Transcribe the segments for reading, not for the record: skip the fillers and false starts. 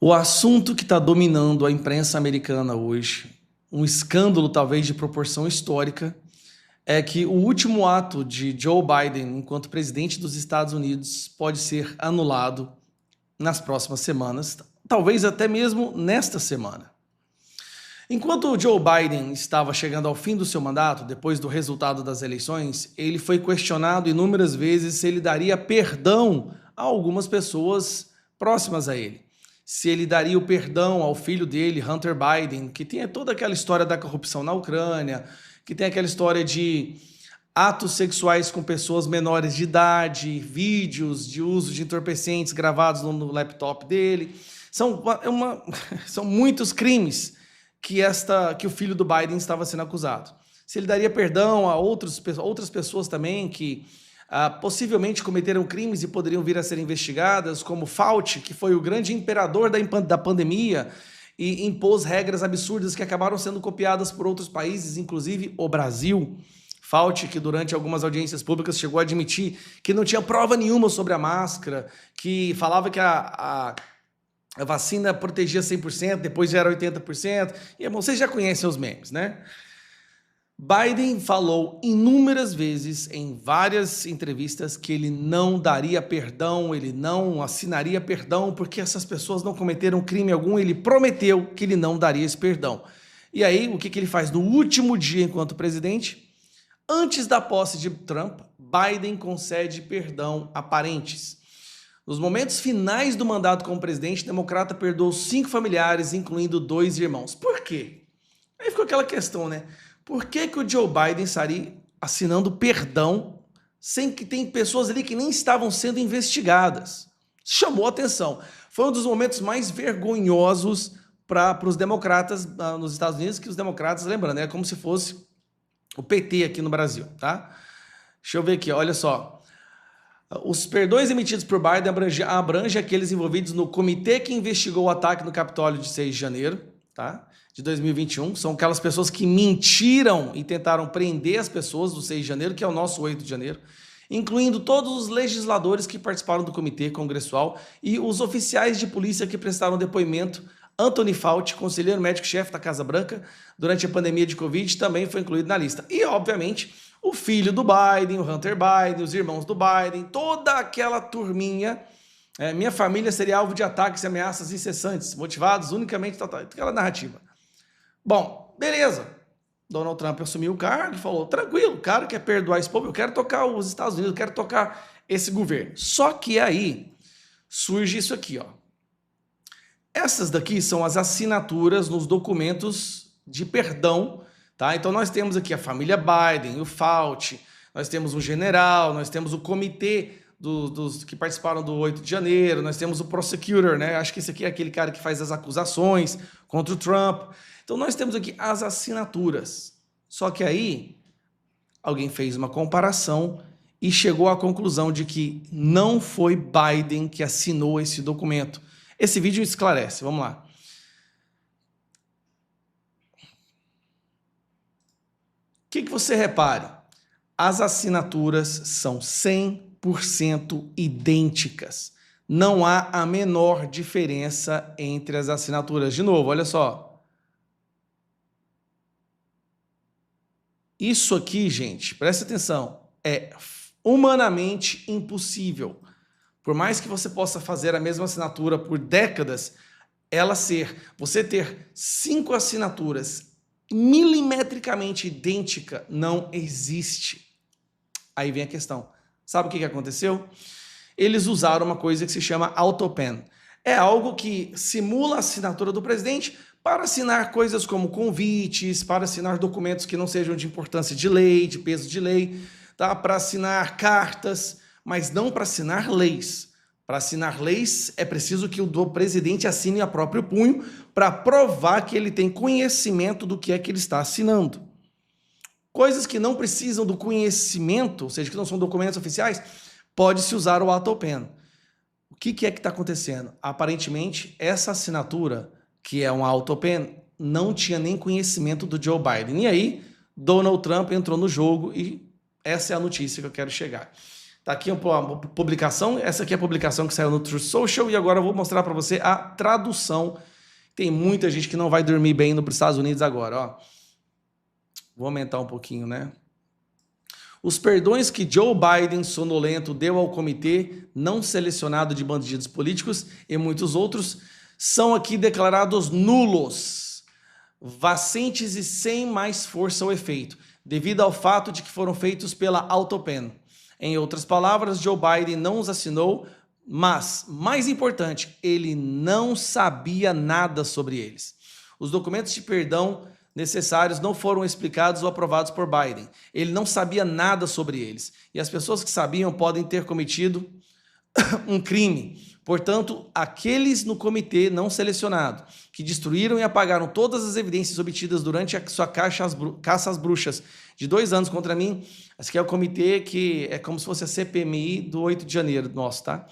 O assunto que está dominando a imprensa americana hoje, um escândalo talvez de proporção histórica, é que o último ato de Joe Biden enquanto presidente dos Estados Unidos pode ser anulado nas próximas semanas, talvez até mesmo nesta semana. Enquanto Joe Biden estava chegando ao fim do seu mandato, depois do resultado das eleições, ele foi questionado inúmeras vezes se ele daria perdão a algumas pessoas próximas a ele. Se ele daria o perdão ao filho dele, Hunter Biden, que tem toda aquela história da corrupção na Ucrânia, que tem aquela história de atos sexuais com pessoas menores de idade, vídeos de uso de entorpecentes gravados no laptop dele. São muitos crimes que o filho do Biden estava sendo acusado. Se ele daria perdão a outras pessoas também que possivelmente cometeram crimes e poderiam vir a ser investigadas, como Fauci, que foi o grande imperador da pandemia e impôs regras absurdas que acabaram sendo copiadas por outros países, inclusive o Brasil. Fauci, que durante algumas audiências públicas chegou a admitir que não tinha prova nenhuma sobre a máscara, que falava que a vacina protegia 100%, depois já era 80%. E, bom, vocês já conhecem os memes, né? Biden falou inúmeras vezes, em várias entrevistas, que ele não daria perdão, ele não assinaria perdão, porque essas pessoas não cometeram crime algum. Ele prometeu que ele não daria esse perdão. E aí, o que ele faz no último dia enquanto presidente? Antes da posse de Trump, Biden concede perdão a parentes. Nos momentos finais do mandato como presidente, o democrata perdoou 5 familiares, incluindo 2 irmãos. Por quê? Aí ficou aquela questão, né? Por que o Joe Biden estaria assinando perdão sem que tem pessoas ali que nem estavam sendo investigadas? Chamou a atenção. Foi um dos momentos mais vergonhosos para os democratas nos Estados Unidos, que os democratas, lembrando, é como se fosse o PT aqui no Brasil, tá? Deixa eu ver aqui, olha só. Os perdões emitidos por Biden abrangem aqueles envolvidos no comitê que investigou o ataque no Capitólio de 6 de janeiro, tá? De 2021. São aquelas pessoas que mentiram e tentaram prender as pessoas do 6 de janeiro, que é o nosso 8 de janeiro, incluindo todos os legisladores que participaram do comitê congressual e os oficiais de polícia que prestaram depoimento. Anthony Fauci, conselheiro médico-chefe da Casa Branca, durante a pandemia de Covid, também foi incluído na lista. E, obviamente, o filho do Biden, o Hunter Biden, os irmãos do Biden, toda aquela turminha. Minha família seria alvo de ataques e ameaças incessantes, motivados unicamente aquela narrativa. Bom, beleza. Donald Trump assumiu o cargo e falou, tranquilo, o cara quer perdoar esse povo, eu quero tocar os Estados Unidos, eu quero tocar esse governo. Só que aí surge isso aqui, ó. Essas daqui são as assinaturas nos documentos de perdão, tá? Então nós temos aqui a família Biden, o Fauci, nós temos um general, nós temos o comitê dos que participaram do 8 de janeiro, nós temos o prosecutor, né? Acho que esse aqui é aquele cara que faz as acusações contra o Trump. Então nós temos aqui as assinaturas. Só que aí alguém fez uma comparação e chegou à conclusão de que não foi Biden que assinou esse documento. Esse vídeo esclarece, vamos lá. O que você repare? As assinaturas são 100% idênticas. Não há a menor diferença entre as assinaturas. De novo, olha só. Isso aqui, gente, presta atenção, é humanamente impossível. Por mais que você possa fazer a mesma assinatura por décadas, você ter 5 assinaturas milimetricamente idênticas não existe. Aí vem a questão. Sabe o que aconteceu? Eles usaram uma coisa que se chama AutoPen. É algo que simula a assinatura do presidente para assinar coisas como convites, para assinar documentos que não sejam de importância de lei, de peso de lei, tá? Para assinar cartas, mas não para assinar leis. Para assinar leis, é preciso que o presidente assine a próprio punho para provar que ele tem conhecimento do que é que ele está assinando. Coisas que não precisam do conhecimento, ou seja, que não são documentos oficiais, pode-se usar o AutoPen. O que é que está acontecendo? Aparentemente, essa assinatura, que é um AutoPen, não tinha nem conhecimento do Joe Biden. E aí, Donald Trump entrou no jogo e essa é a notícia que eu quero chegar. Tá aqui uma publicação, essa aqui é a publicação que saiu no Truth Social, e agora eu vou mostrar para você a tradução. Tem muita gente que não vai dormir bem indo para os Estados Unidos agora, ó. Vou aumentar um pouquinho, né? Os perdões que Joe Biden, sonolento, deu ao comitê não selecionado de bandidos políticos e muitos outros são aqui declarados nulos, vacentes e sem mais força ou efeito, devido ao fato de que foram feitos pela Autopen. Em outras palavras, Joe Biden não os assinou, mas, mais importante, ele não sabia nada sobre eles. Os documentos de perdão necessários não foram explicados ou aprovados por Biden. Ele não sabia nada sobre eles. E as pessoas que sabiam podem ter cometido um crime. Portanto, aqueles no comitê não selecionado, que destruíram e apagaram todas as evidências obtidas durante a sua caça às bruxas de 2 anos contra mim, esse aqui é o comitê que é como se fosse a CPMI do 8 de janeiro nosso, tá?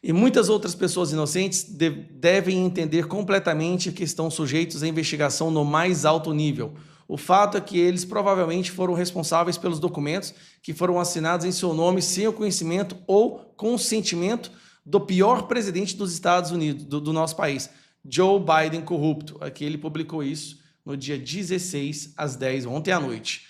E muitas outras pessoas inocentes devem entender completamente que estão sujeitos à investigação no mais alto nível. O fato é que eles provavelmente foram responsáveis pelos documentos que foram assinados em seu nome sem o conhecimento ou consentimento do pior presidente dos Estados Unidos, do nosso país, Joe Biden corrupto. Aqui ele publicou isso no dia 16 às 10, ontem à noite.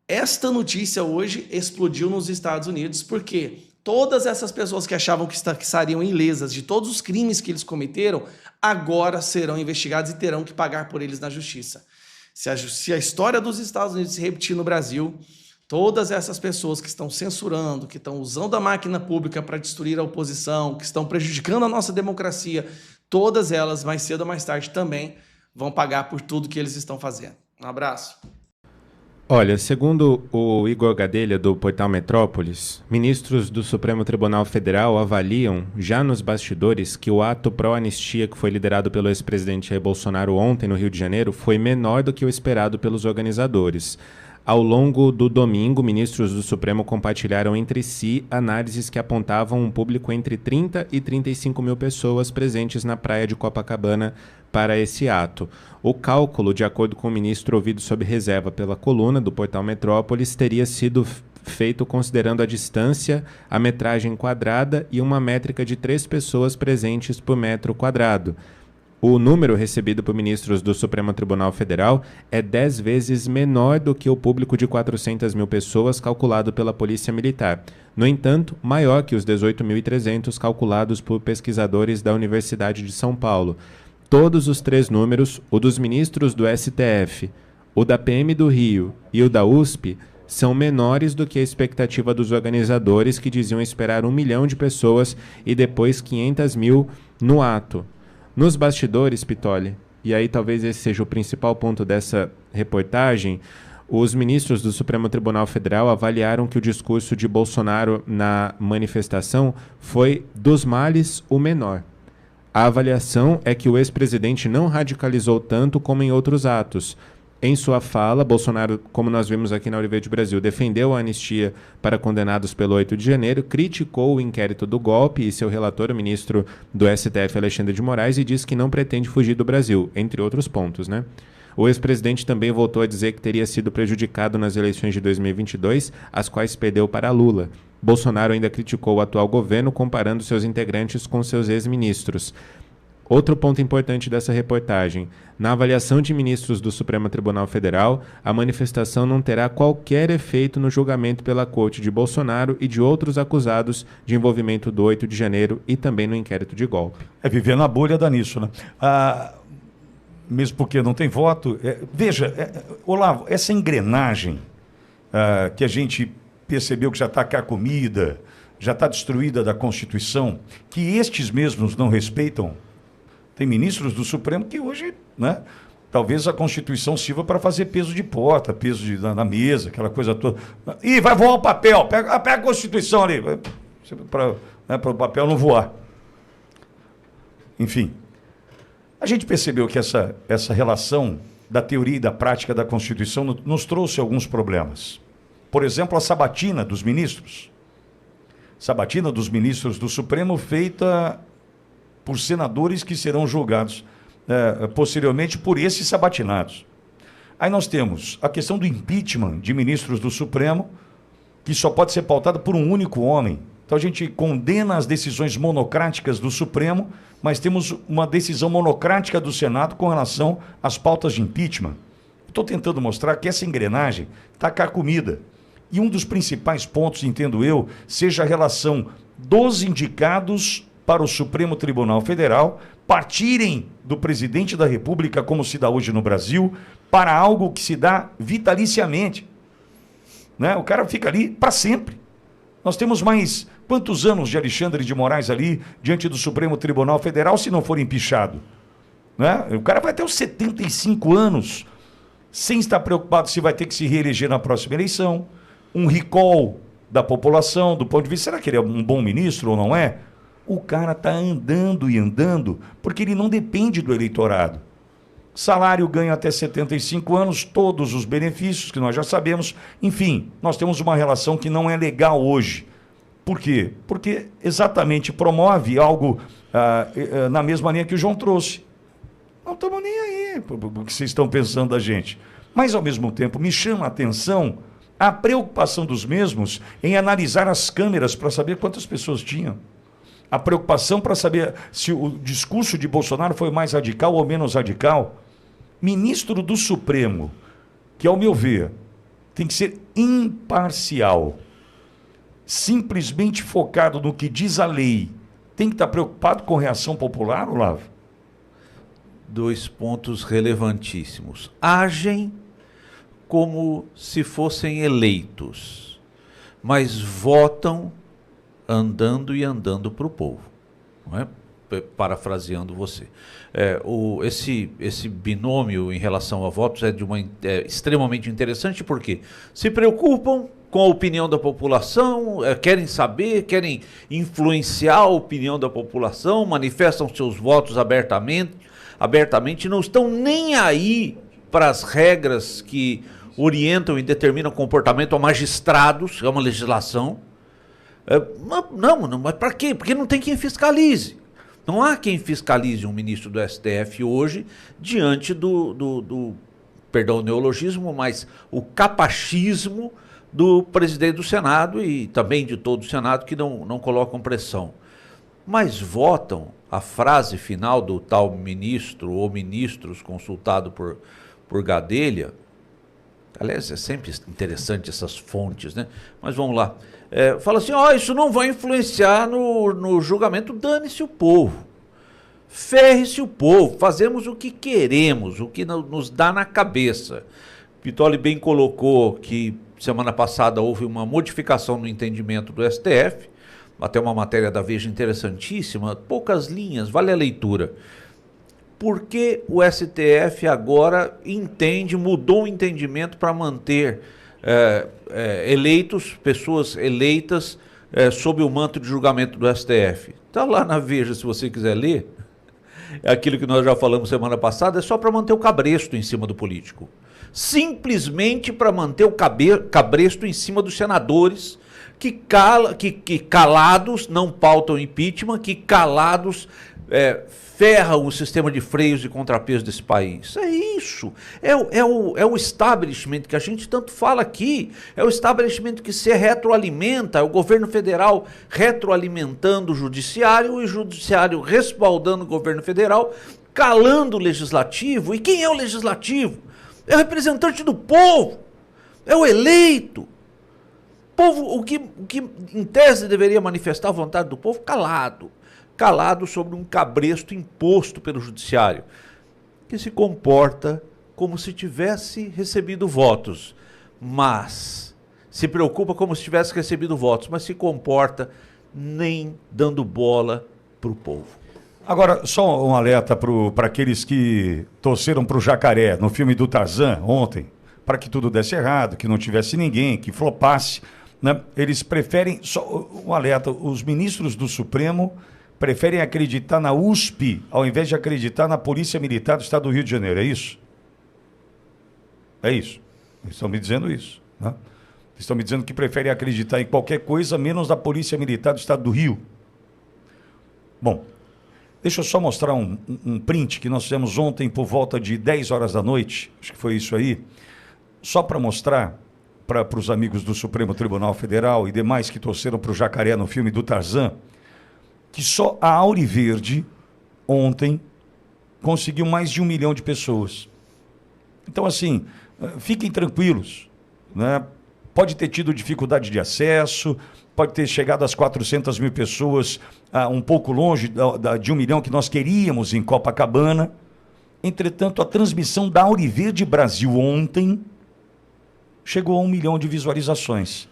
Esta notícia hoje explodiu nos Estados Unidos porque todas essas pessoas que achavam que estariam ilesas de todos os crimes que eles cometeram, agora serão investigados e terão que pagar por eles na justiça. Se a história dos Estados Unidos se repetir no Brasil, todas essas pessoas que estão censurando, que estão usando a máquina pública para destruir a oposição, que estão prejudicando a nossa democracia, todas elas, mais cedo ou mais tarde, também vão pagar por tudo que eles estão fazendo. Um abraço. Olha, segundo o Igor Gadelha, do portal Metrópolis, ministros do Supremo Tribunal Federal avaliam, já nos bastidores, que o ato pró-anistia que foi liderado pelo ex-presidente Jair Bolsonaro ontem no Rio de Janeiro foi menor do que o esperado pelos organizadores. Ao longo do domingo, ministros do Supremo compartilharam entre si análises que apontavam um público entre 30 e 35 mil pessoas presentes na praia de Copacabana para esse ato. O cálculo, de acordo com o ministro ouvido sob reserva pela coluna do portal Metrópolis, teria sido feito considerando a distância, a metragem quadrada e uma métrica de 3 pessoas presentes por metro quadrado. O número recebido por ministros do Supremo Tribunal Federal é 10 vezes menor do que o público de 400 mil pessoas calculado pela Polícia Militar. No entanto, maior que os 18.300 calculados por pesquisadores da Universidade de São Paulo. Todos os 3 números, o dos ministros do STF, o da PM do Rio e o da USP, são menores do que a expectativa dos organizadores, que diziam esperar 1 milhão de pessoas e depois 500 mil no ato. Nos bastidores, Pitoli, e aí talvez esse seja o principal ponto dessa reportagem, os ministros do Supremo Tribunal Federal avaliaram que o discurso de Bolsonaro na manifestação foi dos males o menor. A avaliação é que o ex-presidente não radicalizou tanto como em outros atos. Em sua fala, Bolsonaro, como nós vimos aqui na Olivete Brasil, defendeu a anistia para condenados pelo 8 de janeiro, criticou o inquérito do golpe e seu relator, o ministro do STF, Alexandre de Moraes, e disse que não pretende fugir do Brasil, entre outros pontos, né? O ex-presidente também voltou a dizer que teria sido prejudicado nas eleições de 2022, as quais perdeu para Lula. Bolsonaro ainda criticou o atual governo, comparando seus integrantes com seus ex-ministros. Outro ponto importante dessa reportagem: na avaliação de ministros do Supremo Tribunal Federal, a manifestação não terá qualquer efeito no julgamento pela corte de Bolsonaro e de outros acusados de envolvimento do 8 de janeiro e também no inquérito de golpe. É viver na bolha dá nisso, né? Mesmo porque não tem voto. Veja, Olavo, essa engrenagem que a gente percebeu que já está carcomida, já está destruída da Constituição, que estes mesmos não respeitam. Tem ministros do Supremo que hoje, né, talvez a Constituição sirva para fazer peso de porta, na mesa, aquela coisa toda. Ih, vai voar o papel, pega a Constituição ali, para o papel não voar. Enfim, a gente percebeu que essa relação da teoria e da prática da Constituição nos trouxe alguns problemas. Por exemplo, a sabatina dos ministros. Sabatina dos ministros do Supremo feita por senadores que serão julgados posteriormente por esses sabatinados. Aí nós temos a questão do impeachment de ministros do Supremo, que só pode ser pautada por um único homem. Então a gente condena as decisões monocráticas do Supremo, mas temos uma decisão monocrática do Senado com relação às pautas de impeachment. Estou tentando mostrar que essa engrenagem está carcomida. E um dos principais pontos, entendo eu, seja a relação dos indicados para o Supremo Tribunal Federal partirem do presidente da República, como se dá hoje no Brasil, para algo que se dá vitaliciamente. Né? O cara fica ali para sempre. Nós temos mais quantos anos de Alexandre de Moraes ali diante do Supremo Tribunal Federal se não for empichado? Né? O cara vai até os 75 anos sem estar preocupado se vai ter que se reeleger na próxima eleição, um recall da população, do ponto de vista, será que ele é um bom ministro ou não é? O cara está andando e andando porque ele não depende do eleitorado. Salário ganho até 75 anos, todos os benefícios que nós já sabemos. Enfim, nós temos uma relação que não é legal hoje. Por quê? Porque exatamente promove algo na mesma linha que o João trouxe. Não estamos nem aí o que vocês estão pensando da gente. Mas, ao mesmo tempo, me chama a atenção a preocupação dos mesmos em analisar as câmeras para saber quantas pessoas tinham. A preocupação para saber se o discurso de Bolsonaro foi mais radical ou menos radical. Ministro do Supremo, que, ao meu ver, tem que ser imparcial, simplesmente focado no que diz a lei, tem que estar preocupado com reação popular, Olavo? 2 pontos relevantíssimos. Agem como se fossem eleitos, mas votam andando e andando para o povo, não é? Parafraseando você. Esse binômio em relação a votos é extremamente interessante porque se preocupam com a opinião da população, querem saber, querem influenciar a opinião da população, manifestam seus votos abertamente, não estão nem aí para as regras que orientam e determinam comportamento a magistrados, é uma legislação. Não, mas para quê? Porque não tem quem fiscalize. Não há quem fiscalize um ministro do STF hoje diante perdão o neologismo, mas o capachismo do presidente do Senado e também de todo o Senado que não colocam pressão. Mas votam a frase final do tal ministro ou ministros consultado por Gadelha. Aliás, é sempre interessante essas fontes, né? Mas vamos lá. Fala assim, isso não vai influenciar no julgamento, dane-se o povo. Ferre-se o povo, fazemos o que queremos, o que nos dá na cabeça. Pittoli bem colocou que semana passada houve uma modificação no entendimento do STF, até uma matéria da Veja interessantíssima, poucas linhas, vale a leitura. Porque o STF agora mudou o entendimento para manter pessoas eleitas sob o manto de julgamento do STF. Está lá na Veja, se você quiser ler. Aquilo que nós já falamos semana passada, é só para manter o cabresto em cima do político. Simplesmente para manter o cabresto em cima dos senadores que calados não pautam impeachment, que calados ferram o sistema de freios e contrapesos desse país. É isso. É o establishment que a gente tanto fala aqui. É o establishment que se retroalimenta, é o governo federal retroalimentando o judiciário e o judiciário respaldando o governo federal, calando o legislativo. E quem é o legislativo? É o representante do povo. É o eleito. Povo, o que em tese deveria manifestar a vontade do povo, calado sobre um cabresto imposto pelo judiciário, que se comporta como se tivesse recebido votos, mas se preocupa como se tivesse recebido votos, mas se comporta nem dando bola para o povo. Agora, só um alerta para aqueles que torceram para o Jacaré no filme do Tarzan ontem, para que tudo desse errado, que não tivesse ninguém, que flopasse, né? Eles preferem, só um alerta, os ministros do Supremo preferem acreditar na USP ao invés de acreditar na Polícia Militar do Estado do Rio de Janeiro, é isso? É isso. Eles estão me dizendo isso, né? Eles estão me dizendo que preferem acreditar em qualquer coisa menos na Polícia Militar do Estado do Rio. Bom, deixa eu só mostrar um print que nós fizemos ontem por volta de 10 horas da noite, acho que foi isso aí, só para mostrar para os amigos do Supremo Tribunal Federal e demais que torceram para o Jacaré no filme do Tarzan, que só a Auriverde, ontem, conseguiu mais de 1 milhão de pessoas. Então, assim, fiquem tranquilos, né? Pode ter tido dificuldade de acesso, pode ter chegado às 400 mil pessoas, um pouco longe de 1 milhão que nós queríamos em Copacabana. Entretanto, a transmissão da Auriverde Brasil ontem chegou a 1 milhão de visualizações.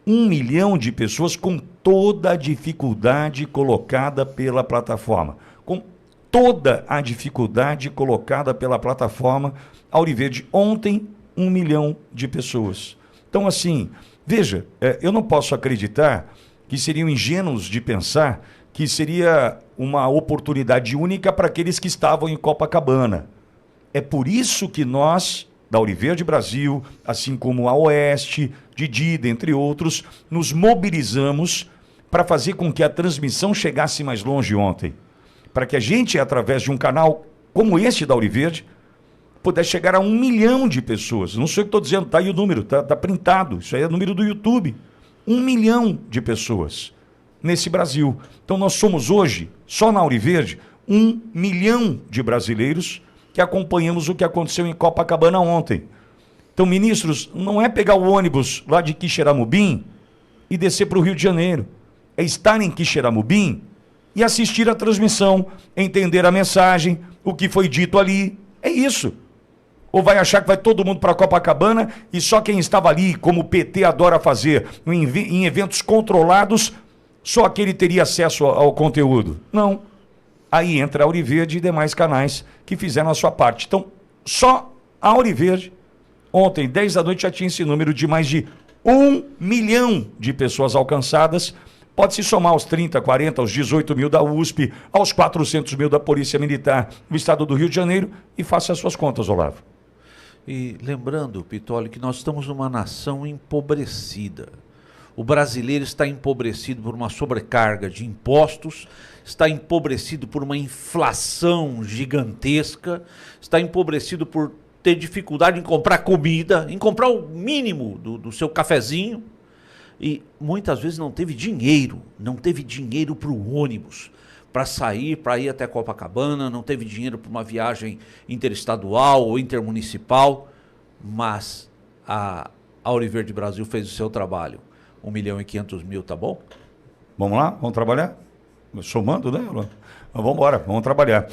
1 milhão de pessoas com toda a dificuldade colocada pela plataforma. Com toda a dificuldade colocada pela plataforma Auriverde. Ontem, 1 milhão de pessoas. Então, assim, veja, eu não posso acreditar que seriam ingênuos de pensar que seria uma oportunidade única para aqueles que estavam em Copacabana. É por isso que nós, da Auriverde Brasil, assim como a Oeste, Didi, dentre outros, nos mobilizamos para fazer com que a transmissão chegasse mais longe ontem. Para que a gente, através de um canal como este da Auriverde, pudesse chegar a 1 milhão de pessoas. Não sei o que estou dizendo, está aí o número, está printado. Isso aí é o número do YouTube. 1 milhão de pessoas nesse Brasil. Então nós somos hoje, só na Auriverde, 1 milhão de brasileiros que acompanhamos o que aconteceu em Copacabana ontem. Então, ministros, não é pegar o ônibus lá de Quixeramobim e descer para o Rio de Janeiro. É estar em Quixeramobim e assistir a transmissão, entender a mensagem, o que foi dito ali. É isso. Ou vai achar que vai todo mundo para Copacabana e só quem estava ali, como o PT adora fazer, em eventos controlados, só aquele teria acesso ao conteúdo? Não. Aí entra a Auriverde e demais canais que fizeram a sua parte. Então, só a Auriverde, ontem, 10 da noite, já tinha esse número de mais de 1 milhão de pessoas alcançadas. Pode-se somar aos 30, 40, aos 18 mil da USP, aos 400 mil da Polícia Militar do Estado do Rio de Janeiro e faça as suas contas, Olavo. E lembrando, Pitoli, que nós estamos numa nação empobrecida. O brasileiro está empobrecido por uma sobrecarga de impostos, está empobrecido por uma inflação gigantesca, está empobrecido por ter dificuldade em comprar comida, em comprar o mínimo do seu cafezinho. E muitas vezes não teve dinheiro para o ônibus, para sair, para ir até Copacabana, não teve dinheiro para uma viagem interestadual ou intermunicipal, mas a Auriverde Brasil fez o seu trabalho. 1 milhão e 500 mil, tá bom? Vamos lá? Vamos trabalhar? Somando, né? Vamos embora, vamos trabalhar.